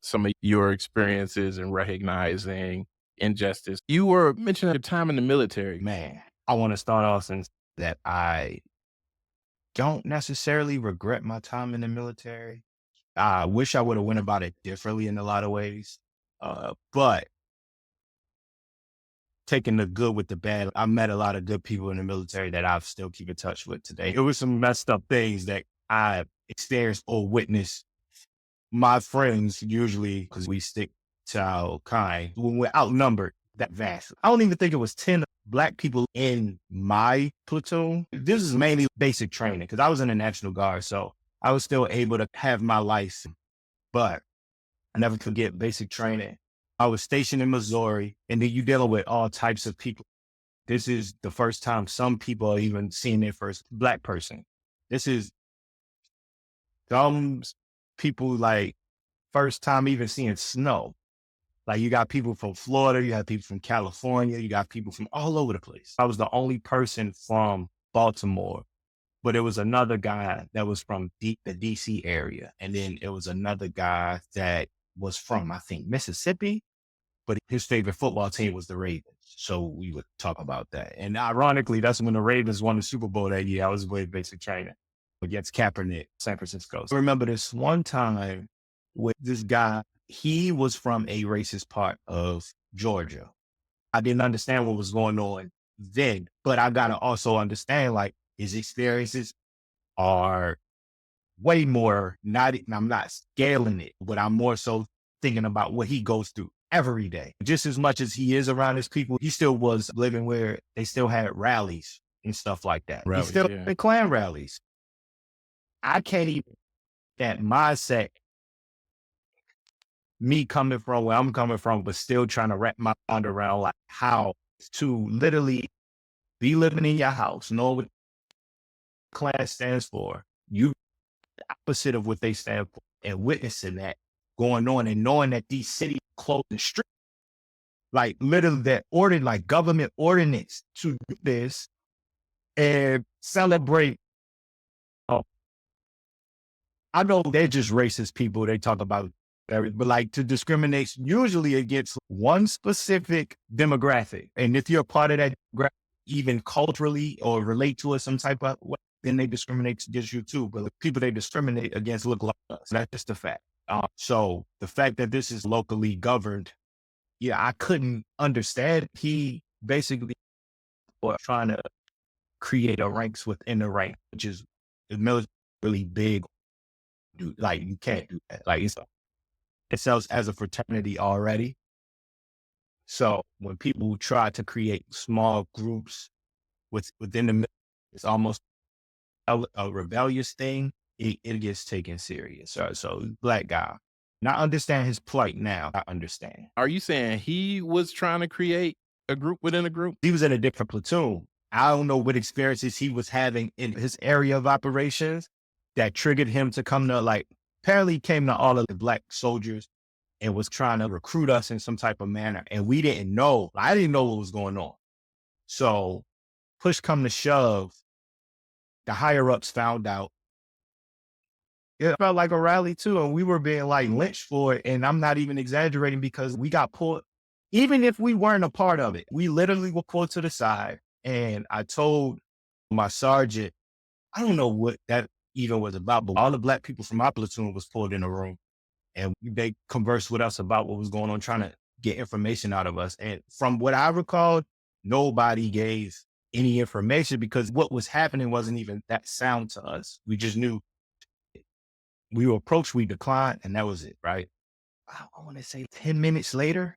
some of your experiences and recognizing injustice. You were mentioning your time in the military. Man, I want to start off since that I don't necessarily regret my time in the military. I wish I would have went about it differently in a lot of ways. But taking the good with the bad, I met a lot of good people in the military that I still keep in touch with today. It was some messed up things that I experienced or witnessed. My friends usually, because we stick to our kind, when we're outnumbered that vast. I don't even think it was 10 Black people in my platoon. This is mainly basic training because I was in the National Guard. So I was still able to have my license, but I never forget basic training. I was stationed in Missouri, and then you dealing with all types of people. This is the first time some people are even seeing their first Black person. This is some people like first time even seeing snow. Like you got people from Florida, you have people from California, you got people from all over the place. I was the only person from Baltimore, but it was another guy that was from the DC area. And then it was another guy that was from, I think, Mississippi, but his favorite football team was the Ravens. So we would talk about that. And ironically, that's when the Ravens won the Super Bowl that year. I was with basic training against Kaepernick, San Francisco. So I remember this one time with this guy, he was from a racist part of Georgia. I didn't understand what was going on then, but I got to also understand like his experiences are way more, not, I'm not scaling it, but I'm more so thinking about what he goes through every day. Just as much as he is around his people, he still was living where they still had rallies and stuff like that. He Rallies, still yeah. had Klan rallies. I can't even, that mindset, me coming from where I'm coming from, but still trying to wrap my mind around like how to literally be living in your house, know what class stands for, you opposite of what they stand for, and witnessing that going on and knowing that these cities close the street, like literally that order, like government ordinance to do this and celebrate. Oh, I know they're just racist people. They talk about everything, but like to discriminate usually against one specific demographic. And if you're a part of that, even culturally or relate to it some type of way, then they discriminate against you too. But the people they discriminate against look like us. That's just a fact. So the fact that this is locally governed, yeah, I couldn't understand. He basically was trying to create a ranks within the rank, which is the military really big. Dude, like you can't do that. Like it sells as a fraternity already. So when people try to create small groups within the military, it's almost a rebellious thing. It gets taken serious. So Black guy. And I understand his plight now. I understand. Are you saying he was trying to create a group within a group? He was in a different platoon. I don't know what experiences he was having in his area of operations that triggered him to come to like, apparently he came to all of the Black soldiers and was trying to recruit us in some type of manner. And we didn't know. I didn't know what was going on. So push come to shove, the higher ups found out. It felt like a rally too. And we were being like lynched for it. And I'm not even exaggerating because we got pulled, even if we weren't a part of it, we literally were pulled to the side. And I told my sergeant, I don't know what that even was about, but all the Black people from my platoon was pulled in a room and they conversed with us about what was going on, trying to get information out of us. And from what I recalled, nobody gave any information because what was happening wasn't even that sound to us. We just knew we were approached, we declined, and that was it, right? I want to say 10 minutes later,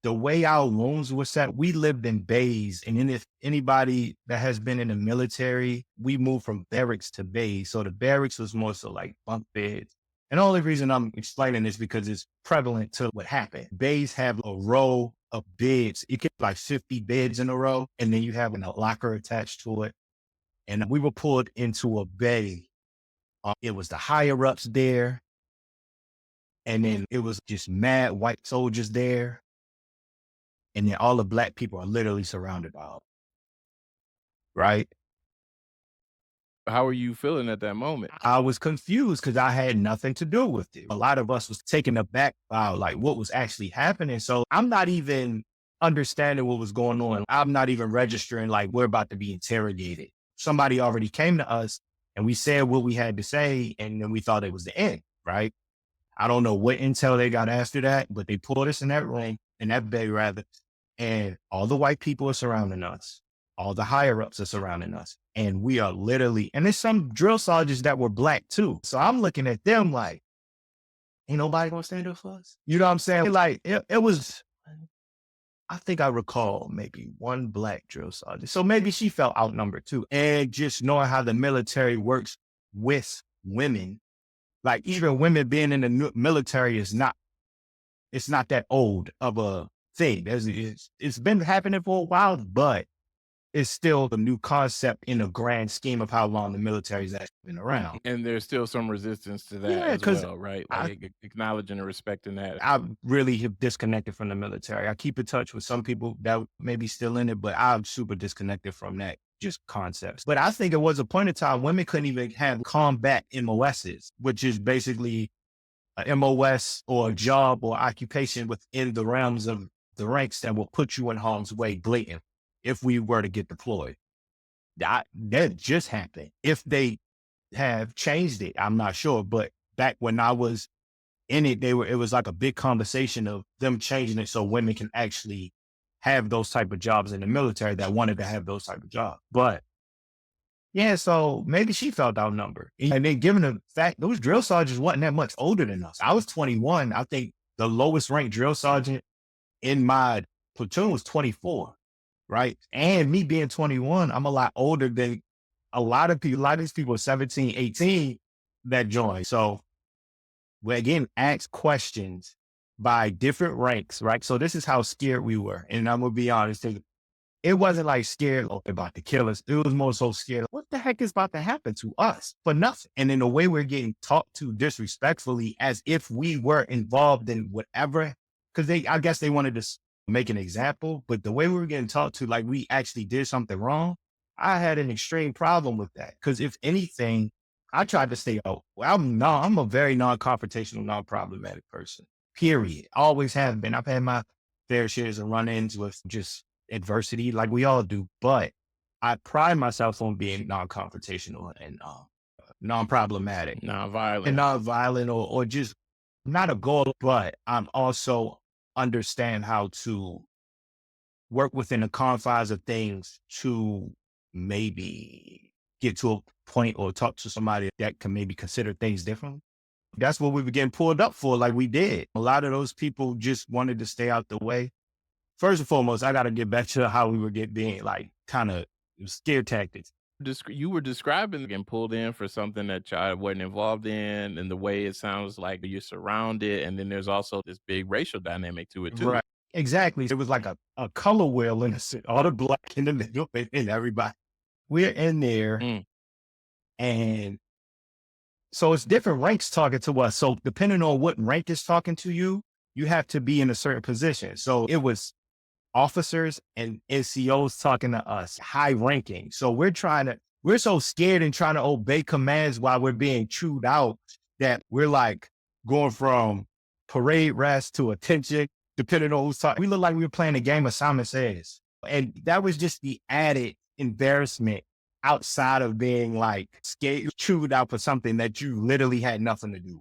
the way our rooms were set, we lived in bays. And then if anybody that has been in the military, we moved from barracks to bays. So the barracks was more so like bunk beds. And the only reason I'm explaining this because it's prevalent to what happened. Bays have a row of beds. You get like 50 beds in a row, and then you have a locker attached to it. And we were pulled into a bay. It was the higher ups there. And then it was just mad white soldiers there. And then all the Black people are literally surrounded by them, right? How are you feeling at that moment? I was confused because I had nothing to do with it. A lot of us was taken aback by like what was actually happening. So I'm not even understanding what was going on. I'm not even registering like we're about to be interrogated. Somebody already came to us and we said what we had to say, and then we thought it was the end, right? I don't know what intel they got after that, but they pulled us in that room, in that bay rather, and all the white people are surrounding us. All the higher ups are surrounding us. And we are literally, and there's some drill sergeants that were black too. So I'm looking at them like, ain't nobody gonna stand up for us. You know what I'm saying? Like it was, I think I recall maybe one black drill sergeant. So maybe she felt outnumbered too. And just knowing how the military works with women, like even women being in the military is not, it's not that old of a thing. It's been happening for a while, but it's still a new concept in the grand scheme of how long the military's actually been around. And there's still some resistance to that Yeah, as because well, right? Like I acknowledging and respecting that. I really have disconnected from the military. I keep in touch with some people that may be still in it, but I'm super disconnected from that just concepts. But I think it was a point in time women couldn't even have combat MOSs, which is basically a MOS or a job or occupation within the realms of the ranks that will put you in harm's way blatant if we were to get deployed. That just happened. If they have changed it, I'm not sure. But back when I was in it, it was like a big conversation of them changing it so women can actually have those type of jobs in the military that wanted to have those type of jobs. But yeah, so maybe she felt outnumbered. And then given the fact those drill sergeants wasn't that much older than us. I was 21. I think the lowest ranked drill sergeant in my platoon was 24, right? And me being 21, I'm a lot older than a lot of people. A lot of these people are 17, 18 that joined. So we again asked questions by different ranks, right? So this is how scared we were. And I'm gonna be honest, it wasn't like scared, oh, they're about to kill us. It was more so scared, what the heck is about to happen to us for nothing? And in the way we're getting talked to disrespectfully as if we were involved in whatever, because I guess they wanted to make an example, but the way we were getting talked to, like we actually did something wrong, I had an extreme problem with that. Because if anything, I tried to stay out. Well, I'm a very non-confrontational, non-problematic person, period. Always have been. I've had my fair shares of run-ins with just adversity like we all do, but I pride myself on being non-confrontational and non-problematic and Non-violent. non-violent or just not a goal, but I'm also understand how to work within the confines of things to maybe get to a point or talk to somebody that can maybe consider things differently. That's what we were getting pulled up for, like we did. A lot of those people just wanted to stay out the way. First and foremost, I got to get back to how we were being like kind of scare tactics. You were describing getting pulled in for something that y'all wasn't involved in, and the way it sounds like you're surrounded, and then there's also this big racial dynamic to it too. Right. Exactly. It was like a color wheel in a sense, all the black in the middle and everybody. We're in there Mm, and so it's different ranks talking to us. So depending on what rank is talking to you, you have to be in a certain position. So it was officers and NCOs talking to us, high ranking. So we're so scared and trying to obey commands while we're being chewed out that we're like going from parade rest to attention, depending on who's talking. We look like we were playing a game of Simon Says. And that was just the added embarrassment outside of being like scared, chewed out for something that you literally had nothing to do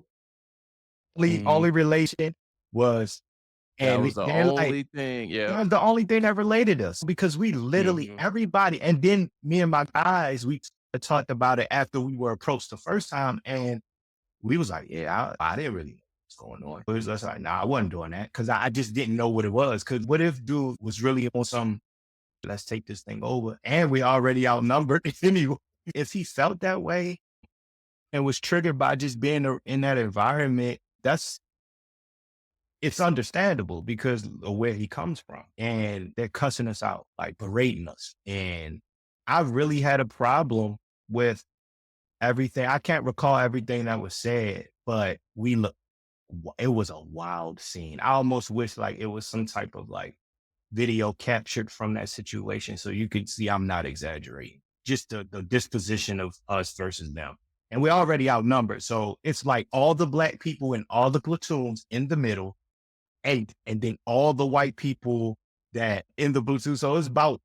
with. The mhm. only relation was, That and was the they're like, only thing. that Yeah. was the only thing that related us because we literally, Mhm. everybody, and then me and my guys, we talked about it after we were approached the first time. And we was like, yeah, I didn't really know what's going on. It was just like, nah, I wasn't doing that because I just didn't know what it was. Because what if dude was really on some, let's take this thing over and we already outnumbered anyway. If he felt that way and was triggered by just being in that environment, it's understandable because of where he comes from. And they're cussing us out, like berating us. And I really had a problem with everything. I can't recall everything that was said, but it was a wild scene. I almost wish like it was some type of like video captured from that situation so you could see I'm not exaggerating. just the disposition of us versus them. And we're already outnumbered. So it's like all the black people in all the platoons in the middle, and then all the white people that in the platoon. So it's about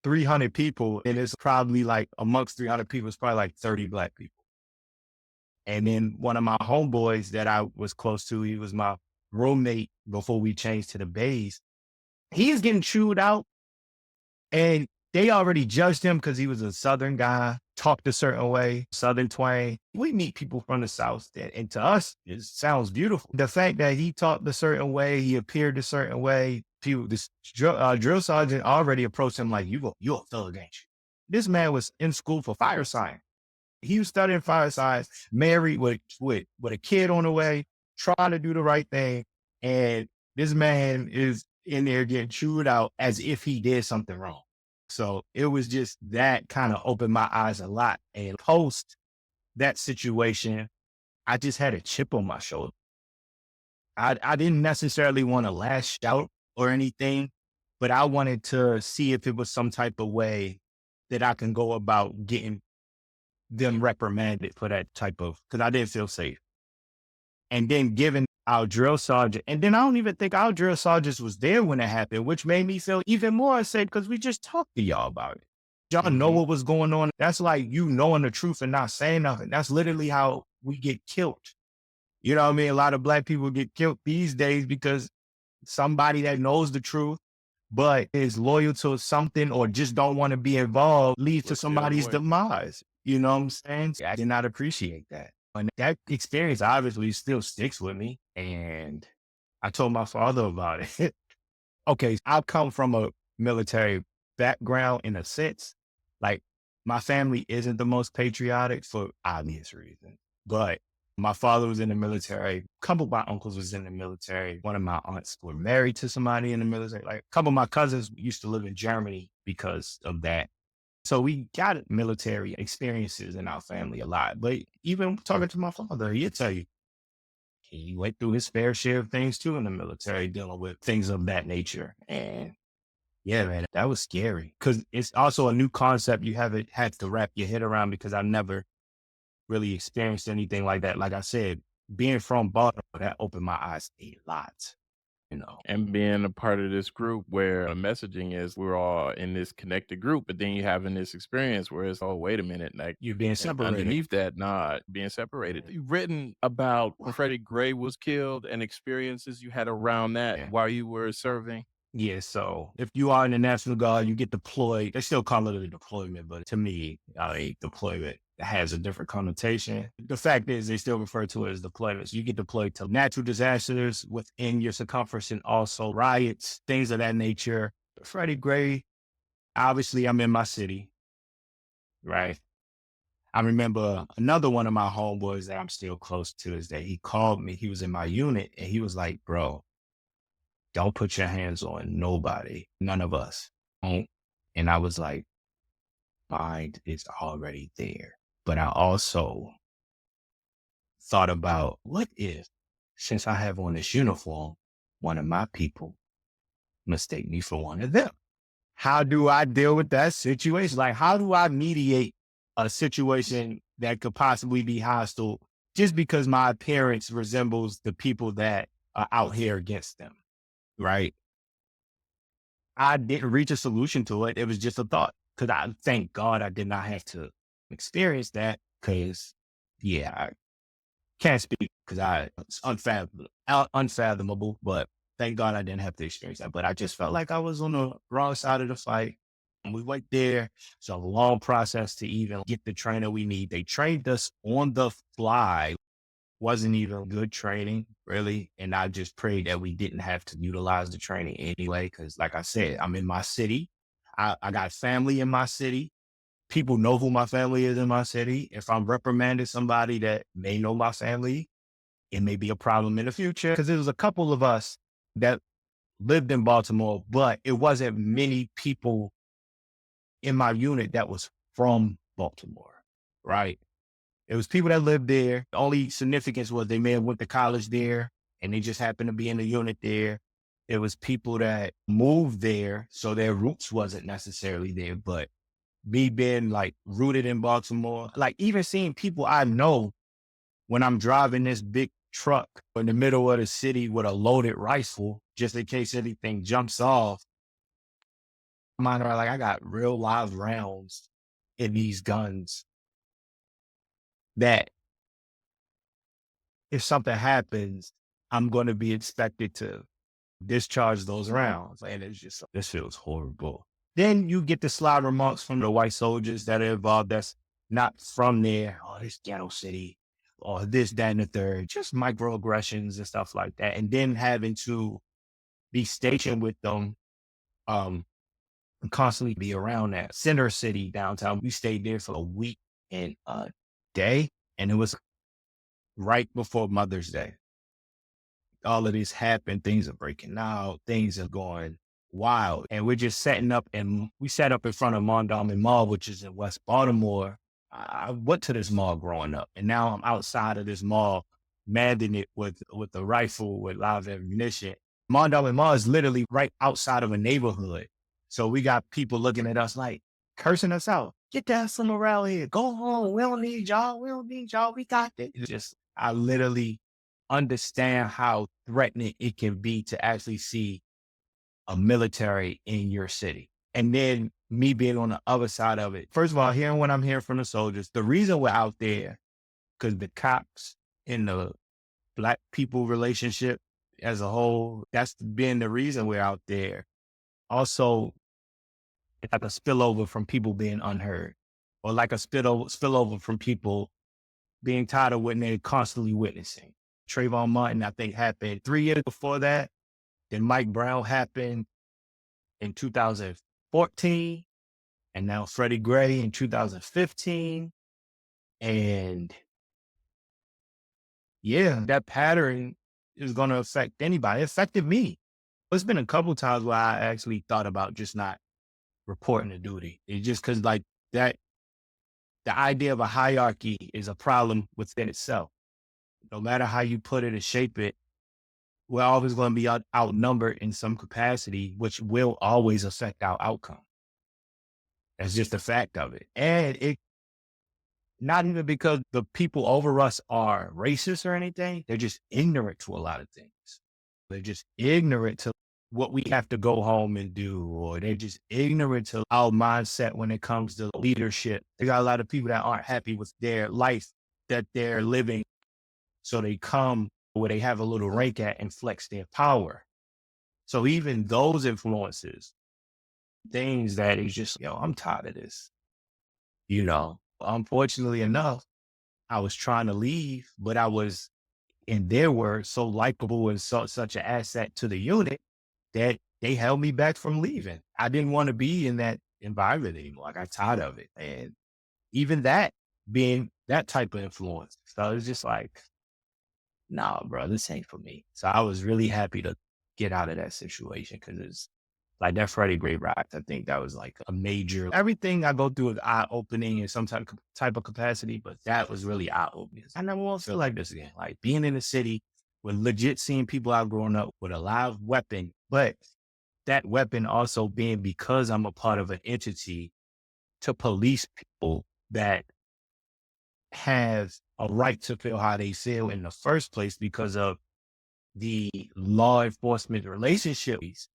300 people. And it's probably like amongst 300 people, it's probably like 30 black people. And then one of my homeboys that I was close to, he was my roommate before we changed to the bays. He is getting chewed out, and they already judged him because he was a Southern guy, talked a certain way, Southern twang. We meet people from the South, and to us, it sounds beautiful. The fact that he talked a certain way, he appeared a certain way, people, this drill sergeant already approached him like, you're a fellow, ain't you? This man was in school for fire science. He was studying fire science, married with a kid on the way, trying to do the right thing. And this man is in there getting chewed out as if he did something wrong. So it was just that kind of opened my eyes a lot. And post that situation, I just had a chip on my shoulder. I didn't necessarily want to lash out or anything, but I wanted to see if it was some type of way that I can go about getting them reprimanded for that type of, because I didn't feel safe. And then given our drill sergeant, and then I don't even think our drill sergeant was there when it happened, which made me feel even more safe because we just talked to y'all about it. Y'all know what was going on. That's like you knowing the truth and not saying nothing. That's literally how we get killed. You know what I mean? A lot of black people get killed these days because somebody that knows the truth but is loyal to something or just don't want to be involved leads to somebody's demise. You know what I'm saying? I did not appreciate that. And that experience obviously still sticks with me. And I told my father about it. Okay, I come from a military background in a sense. Like my family isn't the most patriotic for obvious reasons, but my father was in the military. A couple of my uncles was in the military. One of my aunts were married to somebody in the military. Like a couple of my cousins used to live in Germany because of that. So we got military experiences in our family a lot. But even talking to my father, he'd tell you, he went through his fair share of things too in the military, dealing with things of that nature. And yeah, man, that was scary because it's also a new concept you haven't had to wrap your head around because I never really experienced anything like that. Like I said, being from Baltimore, that opened my eyes a lot, you know. And being a part of this group where the messaging is we're all in this connected group, but then you having this experience where it's, oh, wait a minute, like You're being separated. underneath that, not being separated. You've written about when Freddie Gray was killed and experiences you had around that while you were serving. Yeah, so if you are in the National Guard, you get deployed. They still call it a deployment, but to me, deployment has a different connotation. The fact is, they still refer to it as deployments. You get deployed to natural disasters within your circumference and also riots, things of that nature. Freddie Gray, obviously, I'm in my city, right? I remember another one of my homeboys that I'm still close to is that he called me. He was in my unit and he was like, bro, don't put your hands on nobody, none of us. Don't. And I was like, mind is already there. But I also thought about what if, since I have on this uniform, one of my people mistake me for one of them? How do I deal with that situation? Like, how do I mediate a situation that could possibly be hostile just because my appearance resembles the people that are out here against them? Right. I didn't reach a solution to it. It was just a thought. Cause I thank God I did not have to experience that. Cause yeah, I can't speak because it's unfathomable, but thank God I didn't have to experience that. But I just felt like I was on the wrong side of the fight. And we went there. It's a long process to even get the trainer we need. They trained us on the fly. Wasn't even good training, really. And I just prayed that we didn't have to utilize the training anyway. Cause like I said, I'm in my city. I got family in my city. People know who my family is in my city. If I'm reprimanding somebody that may know my family, it may be a problem in the future. Cause there was a couple of us that lived in Baltimore, but it wasn't many people in my unit that was from Baltimore, right? It was people that lived there. The only significance was they may have went to college there and they just happened to be in the unit there. It was people that moved there, so their roots wasn't necessarily there, but me being like rooted in Baltimore, like even seeing people I know when I'm driving this big truck in the middle of the city with a loaded rifle, just in case anything jumps off. Mine are like, I got real live rounds in these guns that if something happens, I'm going to be expected to discharge those rounds. And it's just, this feels horrible. Then you get the sly remarks from the white soldiers that are involved that's not from there. Oh, this ghetto city, or this, that, and the third, just microaggressions and stuff like that. And then having to be stationed with them, and constantly be around that center city downtown. We stayed there for a week and a day, and it was right before Mother's Day. All of this happened. Things are breaking out. Things are going wild. And we're just setting up, and we set up in front of Mondawmin Mall, which is in West Baltimore. I went to this mall growing up, and now I'm outside of this mall, manning it with a rifle with live ammunition. Mondawmin Mall is literally right outside of a neighborhood. So we got people looking at us like cursing us out. Get that from around here. Go home. We don't need y'all. We don't need y'all. We got this. It's just, I literally understand how threatening it can be to actually see a military in your city. And then me being on the other side of it. First of all, hearing what I'm hearing from the soldiers, the reason we're out there, because the cops and the Black people relationship as a whole, that's been the reason we're out there. Also, it's like a spillover from people being unheard, or like a spillover from people being tired of what they're constantly witnessing. Trayvon Martin, I think, happened 3 years before that. Then Mike Brown happened in 2014, and now Freddie Gray in 2015. And yeah, that pattern is going to affect anybody. It affected me. There's been a couple times where I actually thought about just not reporting to duty. It's just because like that, the idea of a hierarchy is a problem within itself. No matter how you put it and shape it, we're always going to be outnumbered in some capacity, which will always affect our outcome. That's just a fact of it. And it, not even because the people over us are racist or anything, they're just ignorant to a lot of things. They're just ignorant to what we have to go home and do, or they're just ignorant to our mindset when it comes to leadership. They got a lot of people that aren't happy with their life that they're living. So they come where they have a little rank at and flex their power. So even those influences, things that is just, I'm tired of this. Unfortunately enough, I was trying to leave, but I was, in their words, so likable and such an asset to the unit that they held me back from leaving. I didn't want to be in that environment anymore. I got tired of it. And even that being that type of influence. So it's just like, nah, bro, this ain't for me. So I was really happy to get out of that situation, because it's like that Freddie Gray ride. I think that was like a major, everything I go through is eye opening in some type of capacity, but that was really eye opening. I never want to feel like this again. Like being in the city with legit seeing people out growing up with a live weapon, but that weapon also being because I'm a part of an entity to police people that have a right to feel how they feel in the first place because of the law enforcement relationships.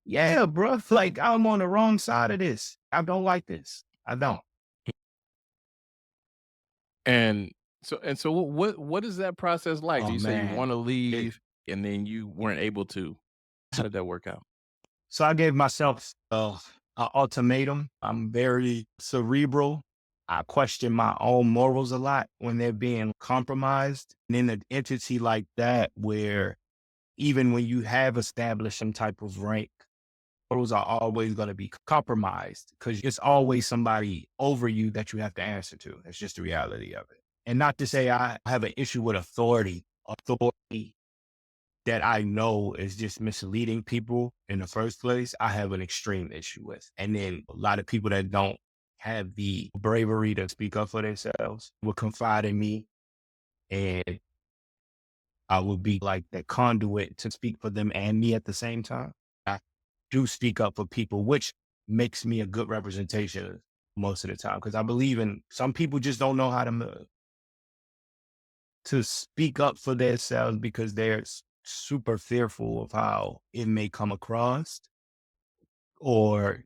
Yeah, bro. Like I'm on the wrong side of this. I don't like this. I don't. And so what is that process like? Oh You say you man. wanna It- leave and then you weren't able to. How did that work out? so I gave myself an ultimatum. I'm very cerebral. I question my own morals a lot when they're being compromised. And in an entity like that, where even when you have established some type of rank, morals are always going to be compromised because it's always somebody over you that you have to answer to. That's just the reality of it. And not to say I have an issue with authority that I know is just misleading people in the first place. I have an extreme issue with. And then a lot of people that don't have the bravery to speak up for themselves will confide in me, and I will be like that conduit to speak for them and me at the same time. I do speak up for people, which makes me a good representation most of the time, because I believe in some people just don't know how to speak up for themselves because they're super fearful of how it may come across or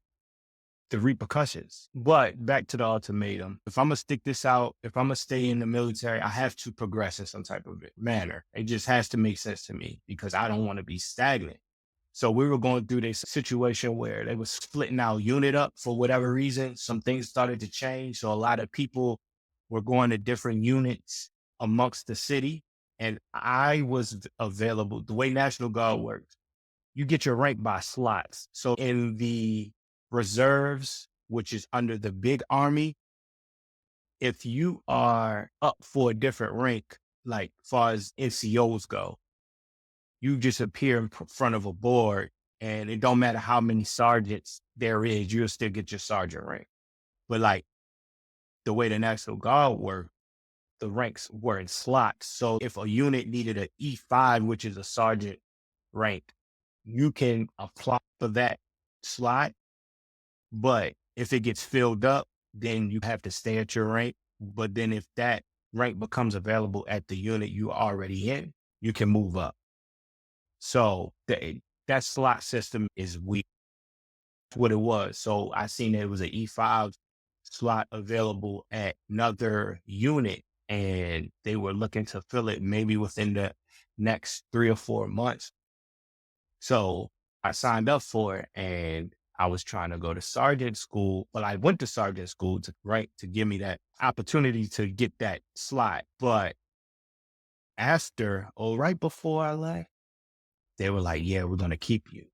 the repercussions. But back to the ultimatum. If I'm gonna stick this out, if I'm gonna stay in the military, I have to progress in some type of manner. It just has to make sense to me because I don't want to be stagnant. So we were going through this situation where they was splitting our unit up for whatever reason. Some things started to change. So a lot of people were going to different units amongst the city. And I was available. The way National Guard works, you get your rank by slots. So in the reserves, which is under the big army, if you are up for a different rank, like far as NCOs go, you just appear in front of a board and it don't matter how many sergeants there is, you'll still get your sergeant rank. But like the way the National Guard work, the ranks were in slots. So if a unit needed an E5, which is a sergeant rank, you can apply for that slot. But if it gets filled up, then you have to stay at your rank. But then if that rank becomes available at the unit you already in, you can move up. So that slot system is weak. What it was. So I seen that it was an E5 slot available at another unit, and they were looking to fill it maybe within the next 3 or 4 months. So I signed up for it, and I was trying to go to sergeant school. Well, I went to sergeant school to give me that opportunity to get that slot. But right before I left, they were like, "Yeah, we're gonna keep you."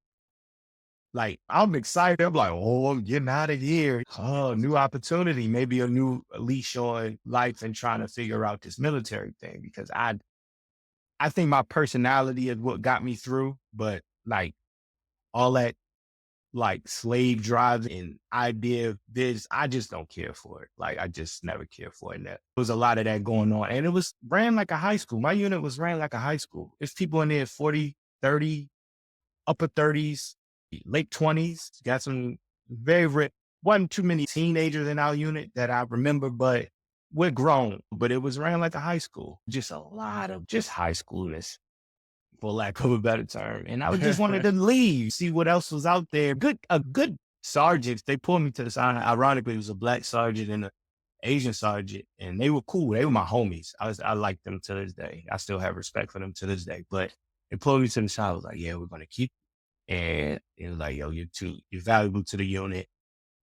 Like, I'm excited. I'm like, "Oh, I'm getting out of here. Oh, new opportunity, maybe a new leash on life and trying to figure out this military thing." Because I think my personality is what got me through, but like all that like slave drive and idea of this, I just don't care for it. Like, I just never cared for it. And there was a lot of that going on. And it was ran like a high school. My unit was ran like a high school. There's people in there 40, 30, upper 30s, late 20s. Got some wasn't too many teenagers in our unit that I remember, but we're grown. But it was ran like a high school. Just a lot of just high schoolness, for lack of a better term. And I just wanted to leave, see what else was out there. A good sergeants. They pulled me to the side. Ironically, it was a black sergeant and an Asian sergeant, and they were cool. They were my homies. I like them to this day. I still have respect for them to this day. But they pulled me to the side. I was like, "Yeah, we're gonna keep you." And it was like, "Yo, you're valuable to the unit."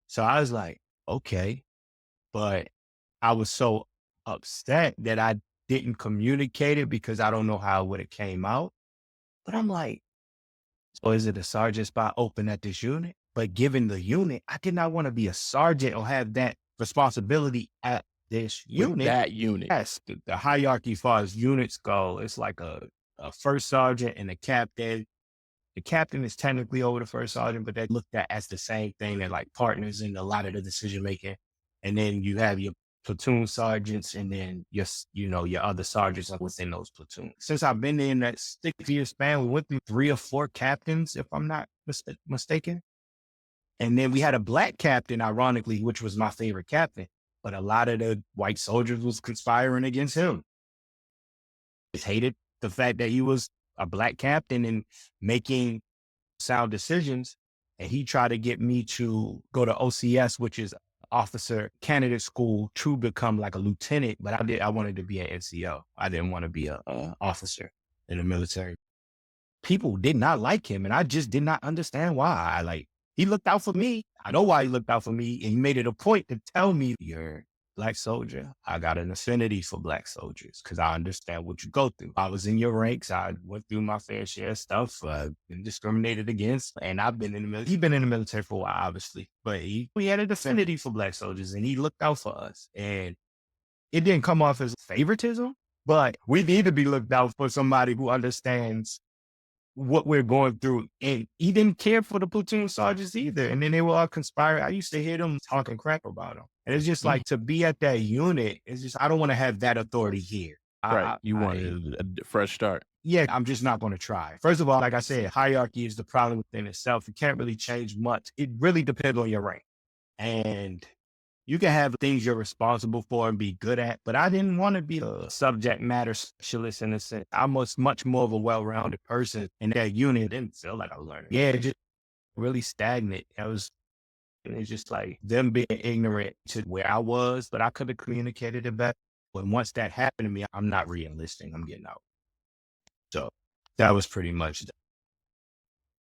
So I was like, "Okay." But I was so upset that I didn't communicate it because I don't know how it would have came out. But I'm like, so is it a sergeant spot open at this unit? But given the unit, I did not want to be a sergeant or have that responsibility at this With unit. that unit. Yes, the hierarchy as far as units go, it's like a first sergeant and a captain. The captain is technically over the first sergeant, but they're looked at as the same thing. They're like partners in a lot of the decision making. And then you have your platoon sergeants, and then your other sergeants are within those platoons. Since I've been in that 6 year span, we went through 3 or 4 captains, if I'm not mistaken. And then we had a black captain, ironically, which was my favorite captain. But a lot of the white soldiers was conspiring against him. Just hated the fact that he was a black captain and making sound decisions. And he tried to get me to go to OCS, which is officer candidate school, to become like a lieutenant. But I wanted to be an NCO. I didn't want to be a officer in the military. People did not like him, and I just did not understand why. He looked out for me. I know why he looked out for me, and he made it a point to tell me, "You're a black soldier. I got an affinity for black soldiers because I understand what you go through. I was in your ranks. I went through my fair share of stuff, been discriminated against, and I've been in the military." He'd been in the military for a while, obviously, but he had an affinity for black soldiers, and he looked out for us. And it didn't come off as favoritism, but we need to be looked out for somebody who understands what we're going through. And he didn't care for the platoon sergeants either. And then they were all conspiring. I used to hear them talking crap about him. And it's just like, to be at that unit, it's just, I don't want to have that authority here. Right. You wanted a fresh start. Yeah, I'm just not going to try. First of all, like I said, hierarchy is the problem within itself. You can't really change much. It really depends on your rank. And You can have things you're responsible for and be good at, but I didn't want to be a subject matter specialist in a sense. I was much more of a well-rounded person in that unit. It didn't feel like I was learning. Yeah, it just really stagnant. And it's just like them being ignorant to where I was, but I could have communicated it better. But once that happened to me, I'm not re-enlisting. I'm getting out. So that was pretty much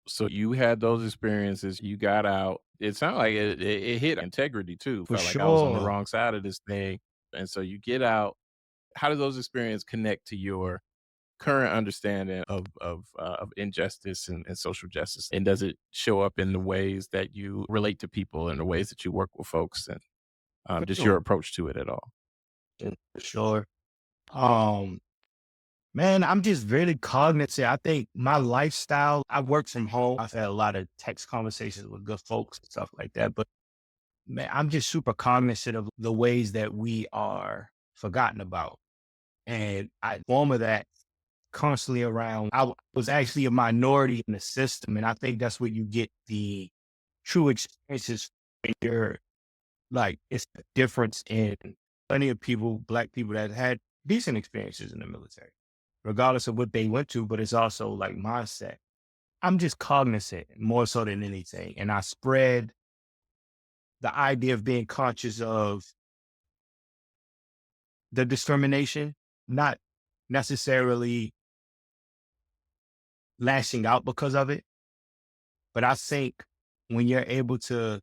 So you had those experiences, you got out. It sounded like it hit integrity too. for Felt like I was on the sure. wrong side of this thing. And so you get out. How do those experiences connect to your current understanding of injustice and social justice? And does it show up in the ways that you relate to people and the ways that you work with folks and For just sure. your approach to it at all? For sure. Um, Man, I'm just really cognizant. I think my lifestyle, I work from home. I've had a lot of text conversations with good folks and stuff like that. But man, I'm just super cognizant of the ways that we are forgotten about. And I form of that constantly around. Was actually a minority in the system. And I think that's where you get the true experiences when you're like, it's the difference in plenty of people, Black people that had decent experiences in the military, regardless of what they went to, but it's also like mindset. I'm just cognizant more so than anything. And I spread the idea of being conscious of the discrimination, not necessarily lashing out because of it. But I think when you're able to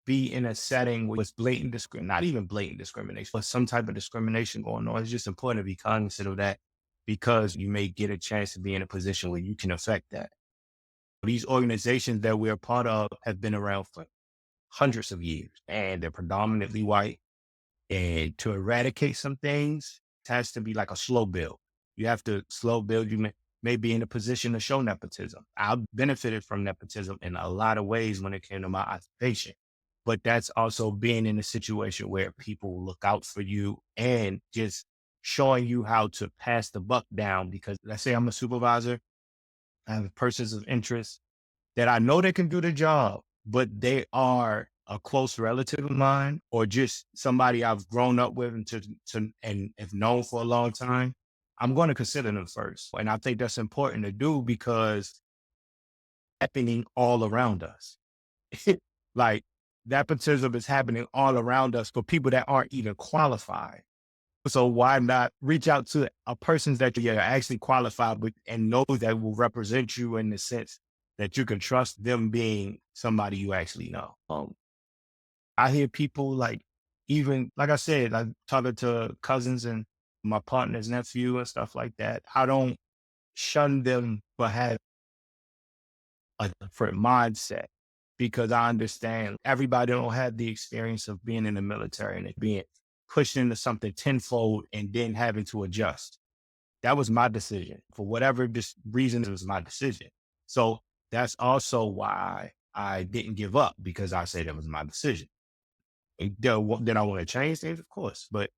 be in a setting with blatant discrimination, not even blatant discrimination, but some type of discrimination going on, it's just important to be cognizant of that because you may get a chance to be in a position where you can affect that. These organizations that we're a part of have been around for hundreds of years and they're predominantly white. And to eradicate some things, it has to be like a slow build. You have to slow build. You may be in a position to show nepotism. I benefited from nepotism in a lot of ways when it came to my occupation. But that's also being in a situation where people look out for you and just showing you how to pass the buck down. Because let's say I'm a supervisor, I have persons of interest that I know they can do the job, but they are a close relative of mine or just somebody I've grown up with and have known for a long time, I'm going to consider them first. And I think that's important to do because happening all around us. Like nepotism is happening all around us for people that aren't even qualified. So why not reach out to a person that you're actually qualified with and know that will represent you in the sense that you can trust them being somebody you actually know. I hear people like, even like I said, I talking to cousins and my partner's nephew and stuff like that. I don't shun them for having a different mindset because I understand everybody don't have the experience of being in the military and it being pushed into something tenfold and then having to adjust. That was my decision. For whatever reason, it was my decision. So that's also why I didn't give up because I said it was my decision. Did I want to change things? Of course. But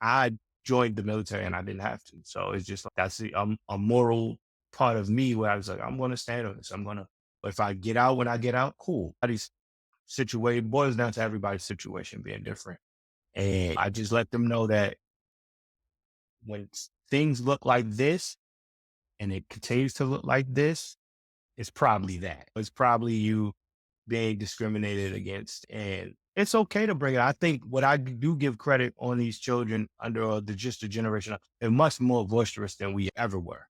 I joined the military and I didn't have to. So it's just like that's a moral part of me where I was like, I'm going to stand on this. But if I get out when I get out, cool. Everybody's situation boils down to everybody's situation being different. And I just let them know that when things look like this and it continues to look like this, it's probably that. It's probably you being discriminated against. And it's okay to bring it. I think what I do give credit on these children under just a generation, they're much more boisterous than we ever were.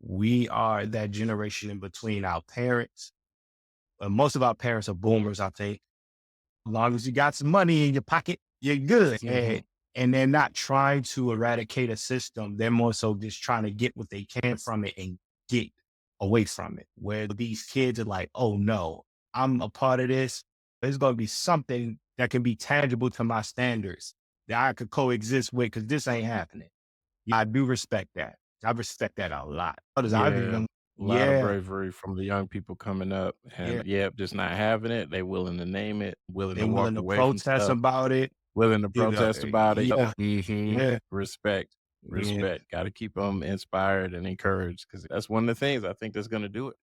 We are that generation in between our parents. Most of our parents are boomers, I think. As long as you got some money in your pocket, you're good. And they're not trying to eradicate a system. They're more so just trying to get what they can from it and get away from it. Where these kids are like, oh no, I'm a part of this. There's going to be something that can be tangible to my standards that I could coexist with because this ain't happening. I do respect that. I respect that a lot. Others I've Yeah. even, A lot of yeah, bravery from the young people coming up yeah. and yep, just not having it. They willing to name it, willing to They're walk willing to away from protest stuff, about it. willing to You know, protest about it. Yep. yeah, yeah, Respect, yeah. respect. Got to keep them inspired and encouraged because that's one of the things I think that's going to do it.